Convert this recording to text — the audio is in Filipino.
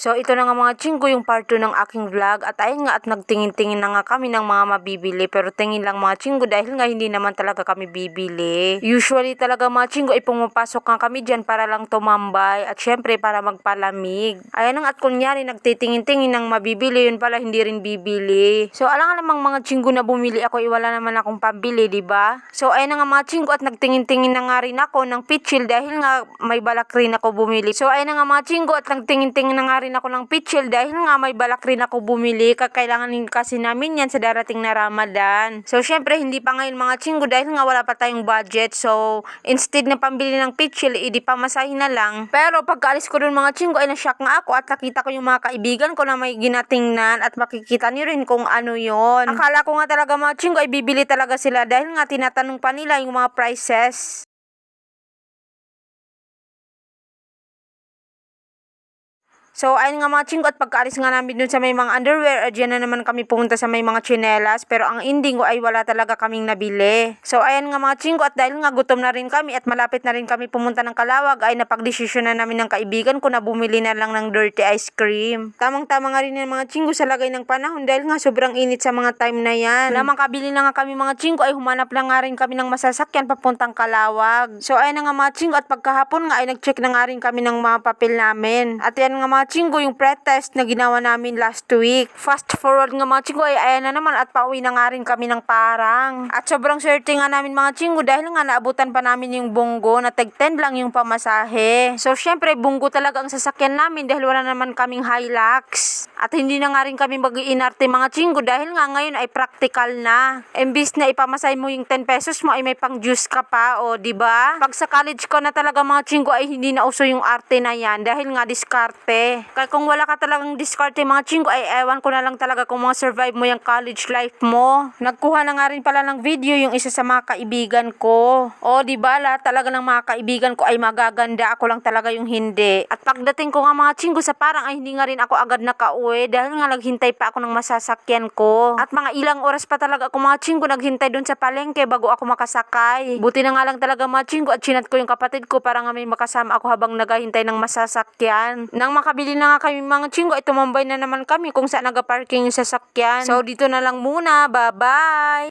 So ito na nga mga chinggo yung part 2 ng aking vlog at ayun nga at nagtingin-tingin na nga kami ng mga mabibili pero tingin lang mga chinggo dahil nga hindi naman talaga kami bibili. Usually talaga mga chinggo ay pumapasok nga kami dyan para lang tumambay at syempre para magpalamig. Ayan nga at kunyari nagtitingin-tingin ng mabibili yun pala hindi rin bibili. So alam nga namang mga chinggo na bumili ako wala naman akong pambili diba? So ayun nga mga chinggo at nagtingin-tingin na nga rin ako ng pitchil dahil nga may balak rin ako bumili. So ayun nga mga chinggo at nagtingin-tingin na nga rin ako ng pitchil dahil nga may balak rin ako bumili. Kakailanganin kasi namin yan sa darating na Ramadan. So syempre hindi pa ngayon mga chinggo dahil nga wala pa tayong budget. So instead na pambili ng pitchil, idi pamasahin na lang. Pero pagkaalis ko dun mga chinggo ay na-shock nga ako at nakita ko yung mga kaibigan ko na may ginatingnan at makikita niyo rin kung ano yon. Akala ko nga talaga mga chinggo ay bibili talaga sila dahil nga tinatanong pa nila yung mga prices. So ayun nga mga chinggo at pagkaalis nga namin dun sa may mga underwear, dyan na naman kami pumunta sa may mga tsinelas pero ang ending ko ay wala talaga kaming nabili. So ayan nga mga chinggo at dahil nga gutom na rin kami at malapit na rin kami pumunta ng Calawag ay napagdesisyon na namin ng kaibigan ko na bumili na lang ng dirty ice cream. Tamang-tama nga rin yan mga chinggo sa lagay ng panahon dahil nga sobrang init sa mga time na yan. Na makabili na nga kami mga chinggo ay humanap lang nga rin kami ng masasakyan papuntang Calawag. So ayan nga mga chinggo at pagkahapon nga ay nag-check na nga rin kami ng mga papel namin. At yan nga mga chinggo yung pretest na ginawa namin last week. Fast forward nga mga chinggo ay ayan na naman at pauwi na nga rin kami ng Parang. At sobrang swerte nga namin mga chinggo dahil nga naabutan pa namin yung bunggo na tag 10 lang yung pamasahe. So syempre bunggo talaga ang sasakyan namin dahil wala naman kaming Hilux. At hindi na nga rin kami mag-iinarte mga chinggo dahil nga ngayon ay practical na. Imbis na ipamasahe mo yung 10 pesos mo ay may pang juice ka pa o diba? Pag sa college ko na talaga mga chinggo ay hindi na uso yung arte na yan dahil nga diskarte. Kaya kung wala ka talagang diskarte mga chinggo ay ewan ko na lang talaga kung mga survive mo yung college life mo. Nagkuha na nga rin pala ng video yung isa sa mga kaibigan ko. O diba lahat talaga ng mga kaibigan ko ay magaganda, ako lang talaga yung hindi. At pagdating ko nga mga chinggo sa Parang ay hindi nga rin ako agad nakauwi dahil nga naghintay pa ako ng masasakyan ko. At mga ilang oras pa talaga ako mga chinggo naghintay dun sa palengke bago ako makasakay. Buti na nga lang talaga mga chinggo at chinat ko yung kapatid ko para nga may makasama ako habang naghahintay ng masasakyan. Nang makabili na nga kami mga chinggo ay tumambay na naman kami kung saan nagaparking yung sasakyan. So dito na lang muna, bye bye!